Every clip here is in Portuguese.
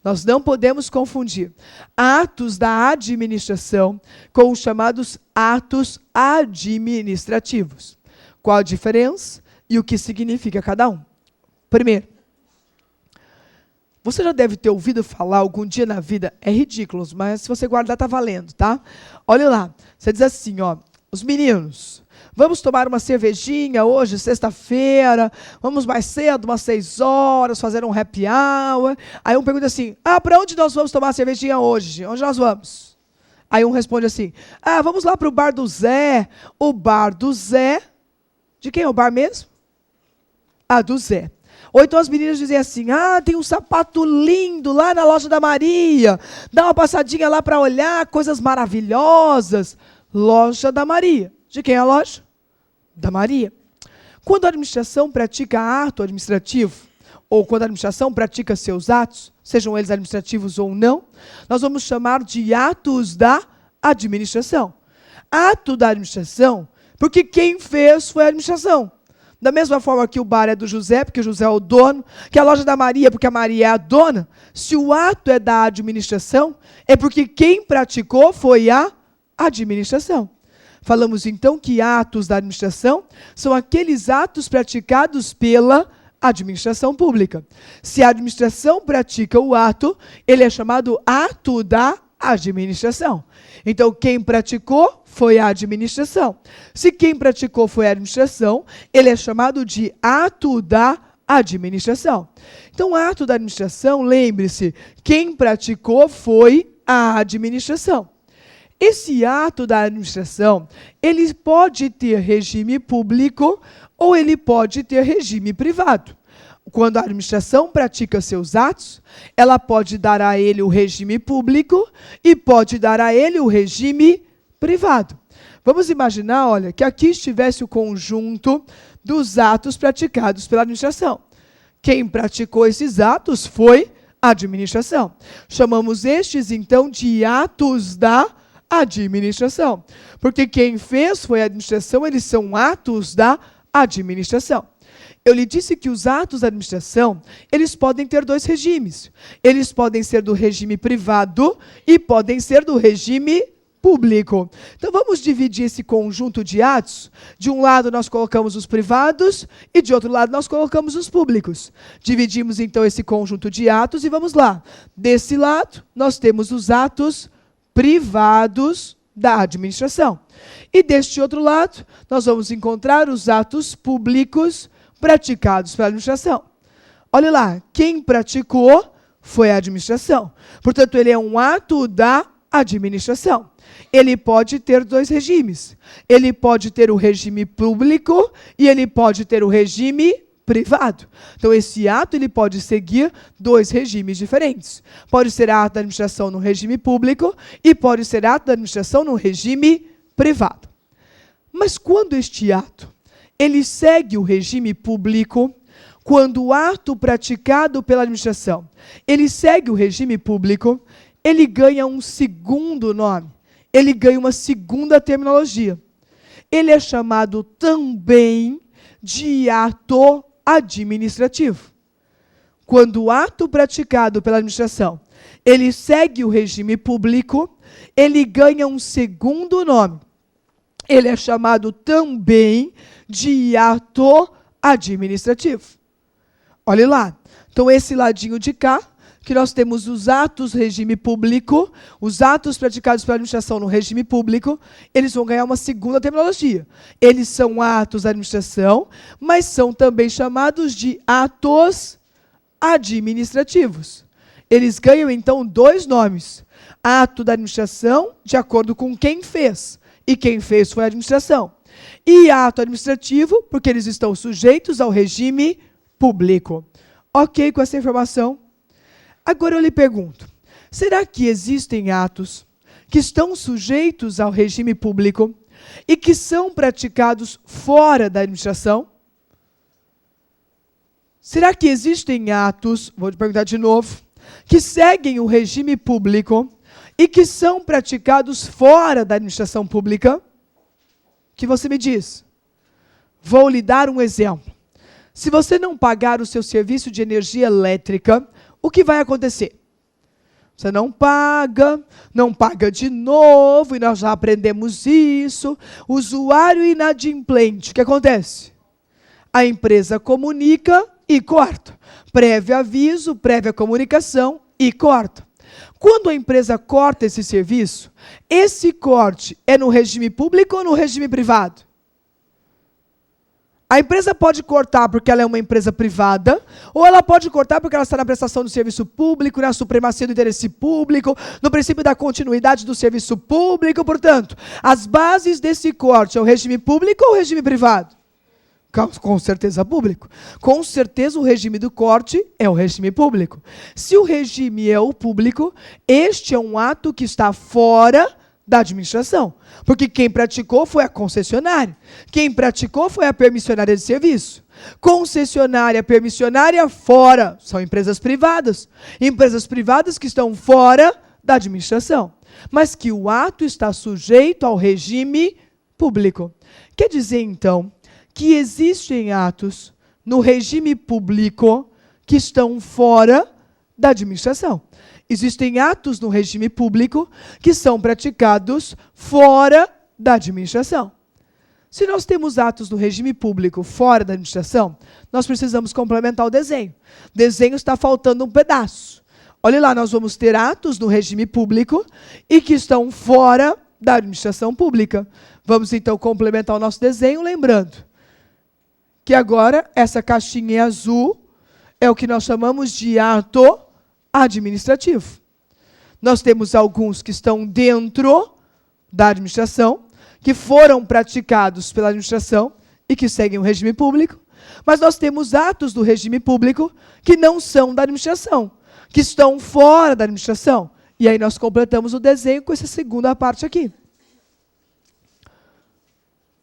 Nós não podemos confundir atos da administração com os chamados atos administrativos. Qual a diferença e o que significa cada um? Primeiro, você já deve ter ouvido falar algum dia na vida, é ridículo, mas se você guardar está valendo, tá? Olha lá, você diz assim, ó, os meninos, vamos tomar uma cervejinha hoje, sexta-feira, vamos mais cedo, umas 6 horas, fazer um happy hour. Aí um pergunta assim, para onde nós vamos tomar cervejinha hoje? Onde nós vamos? Aí um responde assim, vamos lá para o bar do Zé. O bar do Zé, de quem é o bar mesmo? Do Zé. Ou então as meninas dizem assim, tem um sapato lindo lá na loja da Maria, dá uma passadinha lá para olhar, coisas maravilhosas. Loja da Maria. De quem é a loja? Da Maria. Quando a administração pratica ato administrativo, ou quando a administração pratica seus atos, sejam eles administrativos ou não, nós vamos chamar de atos da administração. Ato da administração, porque quem fez foi a administração. Da mesma forma que o bar é do José, porque o José é o dono, que a loja da Maria, porque a Maria é a dona, se o ato é da administração, é porque quem praticou foi a administração. Falamos então que atos da administração são aqueles atos praticados pela administração pública. Se a administração pratica o ato, ele é chamado ato da administração. Então, quem praticou foi a administração. Se quem praticou foi a administração, ele é chamado de ato da administração. Então, ato da administração, lembre-se, quem praticou foi a administração. Esse ato da administração, ele pode ter regime público ou ele pode ter regime privado. Quando a administração pratica seus atos, ela pode dar a ele o regime público e pode dar a ele o regime privado. Vamos imaginar, olha, que aqui estivesse o conjunto dos atos praticados pela administração. Quem praticou esses atos foi a administração. Chamamos estes, então, de atos da administração. Porque quem fez foi a administração, eles são atos da administração. Eu lhe disse que os atos da administração, eles podem ter 2 regimes. Eles podem ser do regime privado e podem ser do regime público. Então vamos dividir esse conjunto de atos. De um lado nós colocamos os privados e de outro lado nós colocamos os públicos. Dividimos então esse conjunto de atos e vamos lá. Desse lado nós temos os atos privados da administração. E deste outro lado nós vamos encontrar os atos públicos praticados pela administração. Olha lá, quem praticou foi a administração. Portanto, ele é um ato da administração. Ele pode ter 2 regimes. Ele pode ter o regime público e ele pode ter o regime privado. Então, esse ato ele pode seguir 2 regimes diferentes. Pode ser ato da administração no regime público e pode ser ato da administração no regime privado. Mas quando este ato ele segue o regime público, quando o ato praticado pela administração, ele segue o regime público, ele ganha um segundo nome, ele ganha uma segunda terminologia. Ele é chamado também de ato administrativo. Quando o ato praticado pela administração, ele segue o regime público, ele ganha um segundo nome. Ele é chamado também de ato administrativo. Olha lá. Então, esse ladinho de cá, que nós temos os atos regime público, os atos praticados pela administração no regime público, eles vão ganhar uma segunda terminologia. Eles são atos da administração, mas são também chamados de atos administrativos. Eles ganham, então, 2 nomes. Ato da administração, de acordo com quem fez. E quem fez foi a administração. E ato administrativo, porque eles estão sujeitos ao regime público. Ok com essa informação? Agora eu lhe pergunto, será que existem atos que estão sujeitos ao regime público e que são praticados fora da administração? Será que existem atos, vou te perguntar de novo, que seguem o regime público e que são praticados fora da administração pública? Que você me diz? Vou lhe dar um exemplo. Se você não pagar o seu serviço de energia elétrica, o que vai acontecer? Você não paga de novo, e nós já aprendemos isso. Usuário inadimplente, o que acontece? A empresa comunica e corta. Prévio aviso, prévia comunicação e corta. Quando a empresa corta esse serviço, esse corte é no regime público ou no regime privado? A empresa pode cortar porque ela é uma empresa privada, ou ela pode cortar porque ela está na prestação do serviço público, na supremacia do interesse público, no princípio da continuidade do serviço público. Portanto, as bases desse corte é o regime público ou o regime privado? Com certeza público. Com certeza o regime do corte é o regime público. Se o regime é o público, este é um ato que está fora da administração. Porque quem praticou foi a concessionária. Quem praticou foi a permissionária de serviço. Concessionária, permissionária, fora. São empresas privadas. Empresas privadas que estão fora da administração. Mas que o ato está sujeito ao regime público. Quer dizer, então, que existem atos no regime público que estão fora da administração. Existem atos no regime público que são praticados fora da administração. Se nós temos atos no regime público fora da administração, nós precisamos complementar o desenho. O desenho está faltando um pedaço. Olha lá, nós vamos ter atos no regime público e que estão fora da administração pública. Vamos então complementar o nosso desenho, lembrando que agora essa caixinha azul é o que nós chamamos de ato administrativo. Nós temos alguns que estão dentro da administração, que foram praticados pela administração e que seguem o regime público, mas nós temos atos do regime público que não são da administração, que estão fora da administração. E aí nós completamos o desenho com essa segunda parte aqui.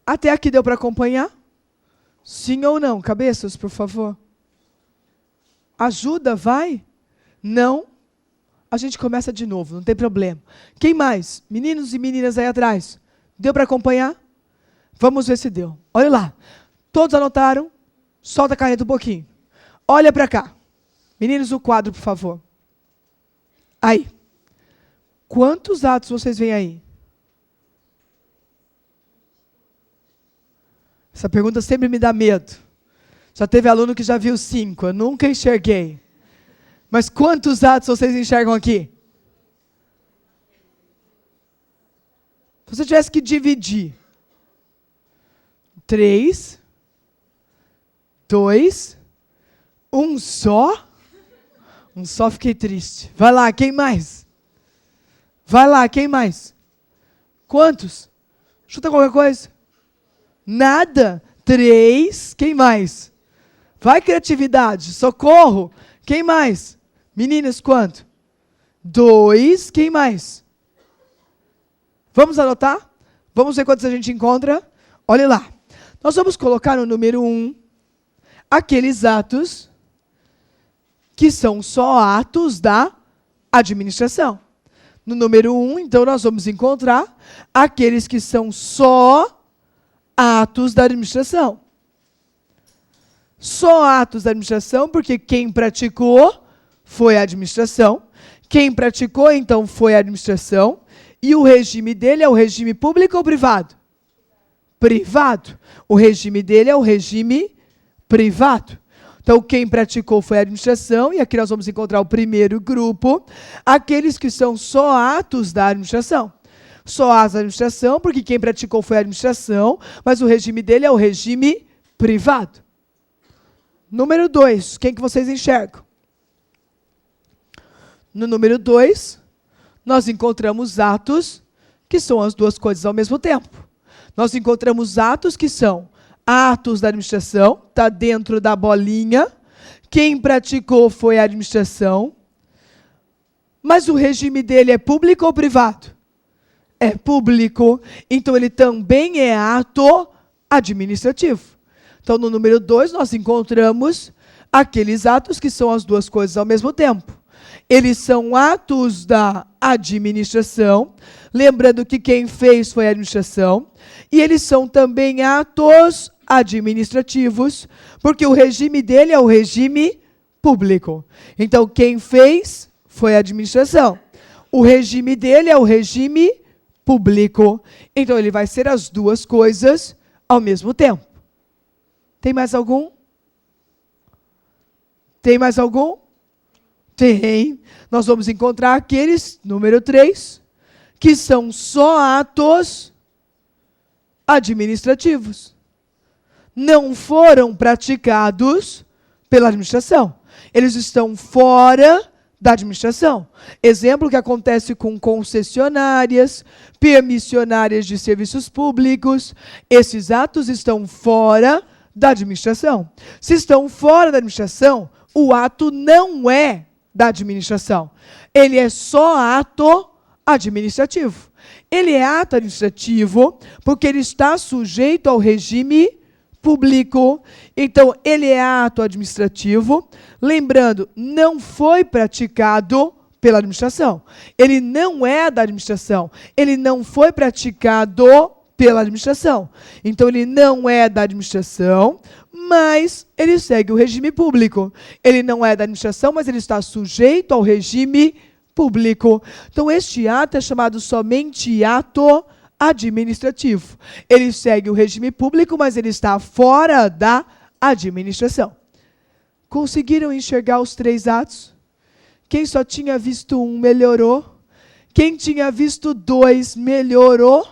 Até aqui deu para acompanhar? Sim ou não? Cabeças, por favor. Ajuda, vai? Não? A gente começa de novo, não tem problema. Quem mais? Meninos e meninas aí atrás. Deu para acompanhar? Vamos ver se deu. Olha lá. Todos anotaram? Solta a caneta um pouquinho. Olha para cá. Meninos, o quadro, por favor. Aí. Quantos atos vocês veem aí? Essa pergunta sempre me dá medo. Já teve aluno que já viu 5, eu nunca enxerguei. Mas quantos atos vocês enxergam aqui? Se você tivesse que dividir. 3, 2, 1 só. Um só, fiquei triste. Vai lá, quem mais? Vai lá, quem mais? Quantos? Chuta qualquer coisa. Nada. 3, quem mais? Vai, criatividade, socorro. Quem mais? Meninas, quanto? 2, quem mais? Vamos anotar? Vamos ver quantos a gente encontra? Olha lá. Nós vamos colocar no número 1 aqueles atos que são só atos da administração. No número 1, então, nós vamos encontrar aqueles que são só atos da administração. Só atos da administração, porque quem praticou foi a administração. Quem praticou, então, foi a administração. E o regime dele é o regime público ou privado? Privado. O regime dele é o regime privado. Então, quem praticou foi a administração. E aqui nós vamos encontrar o primeiro grupo. Aqueles que são só atos da administração. Só atos da administração, porque quem praticou foi a administração. Mas o regime dele é o regime privado. Número 2, quem que vocês enxergam? No número 2, nós encontramos atos que são as duas coisas ao mesmo tempo. Nós encontramos atos que são atos da administração, está dentro da bolinha. Quem praticou foi a administração. Mas o regime dele é público ou privado? É público, então ele também é ato administrativo. Então, no número 2, nós encontramos aqueles atos que são as duas coisas ao mesmo tempo. Eles são atos da administração, lembrando que quem fez foi a administração, e eles são também atos administrativos, porque o regime dele é o regime público. Então, quem fez foi a administração. O regime dele é o regime público. Então, ele vai ser as duas coisas ao mesmo tempo. Tem mais algum? Tem mais algum? Tem. Nós vamos encontrar aqueles, número 3, que são só atos administrativos. Não foram praticados pela administração. Eles estão fora da administração. Exemplo que acontece com concessionárias, permissionárias de serviços públicos. Esses atos estão fora da administração. Se estão fora da administração, o ato não é da administração. Ele é só ato administrativo. Ele é ato administrativo porque ele está sujeito ao regime público. Então, ele é ato administrativo. Lembrando, não foi praticado pela administração. Ele não é da administração. Ele não foi praticado pela administração. Então, ele não é da administração, mas ele segue o regime público. Ele não é da administração, mas ele está sujeito ao regime público. Então, este ato é chamado somente ato administrativo. Ele segue o regime público, mas ele está fora da administração. Conseguiram enxergar os 3 atos? Quem só tinha visto 1 melhorou? Quem tinha visto 2 melhorou?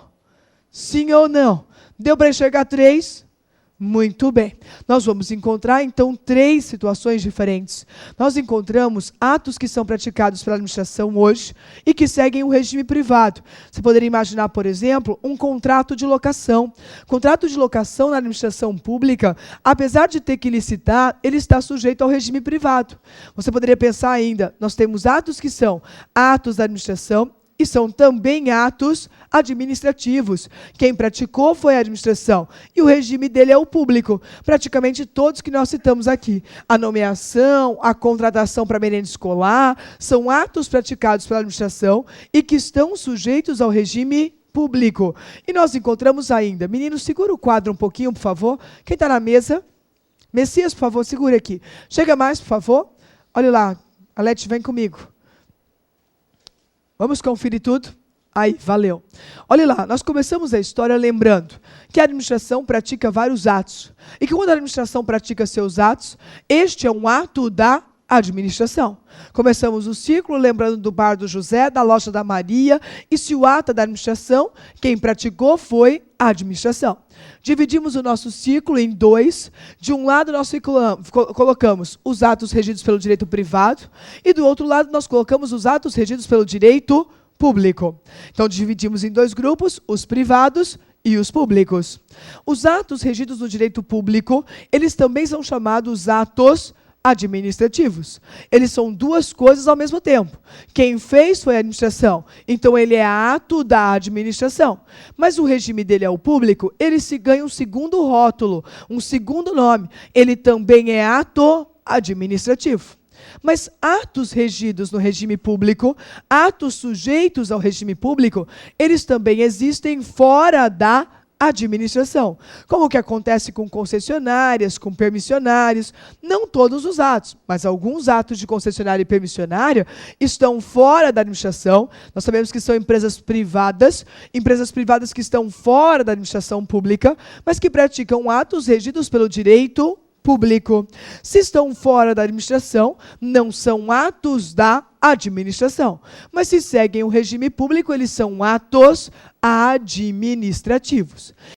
Sim ou não? Deu para enxergar 3? Muito bem. Nós vamos encontrar, então, 3 situações diferentes. Nós encontramos atos que são praticados pela administração hoje e que seguem o regime privado. Você poderia imaginar, por exemplo, um contrato de locação. Contrato de locação na administração pública, apesar de ter que licitar, ele está sujeito ao regime privado. Você poderia pensar ainda, nós temos atos que são atos da administração e são também atos administrativos. Quem praticou foi a administração. E o regime dele é o público. Praticamente todos que nós citamos aqui. A nomeação, a contratação para merenda escolar, são atos praticados pela administração e que estão sujeitos ao regime público. E nós encontramos ainda. Meninos, segura o quadro um pouquinho, por favor. Quem está na mesa? Messias, por favor, segura aqui. Chega mais, por favor. Olha lá. Alete, vem comigo. Vamos conferir tudo? Aí, valeu. Olha lá, nós começamos a história lembrando que a administração pratica vários atos. E que quando a administração pratica seus atos, este é um ato da administração. Começamos o ciclo lembrando do bar do José, da loja da Maria, e se o ato é da administração, quem praticou foi a administração. Dividimos o nosso ciclo em 2. De um lado, nós colocamos os atos regidos pelo direito privado, e do outro lado, nós colocamos os atos regidos pelo direito público. Então, dividimos em 2 grupos, os privados e os públicos. Os atos regidos no direito público, eles também são chamados atos administrativos. Eles são 2 coisas ao mesmo tempo. Quem fez foi a administração, então ele é ato da administração. Mas o regime dele é o público, ele se ganha um segundo rótulo, um segundo nome. Ele também é ato administrativo. Mas atos regidos no regime público, atos sujeitos ao regime público, eles também existem fora da administração. Como o que acontece com concessionárias, com permissionários, não todos os atos, mas alguns atos de concessionária e permissionária estão fora da administração. Nós sabemos que são empresas privadas que estão fora da administração pública, mas que praticam atos regidos pelo direito público. Se estão fora da administração, não são atos da administração. Mas se seguem o regime público, eles são atos administrativos.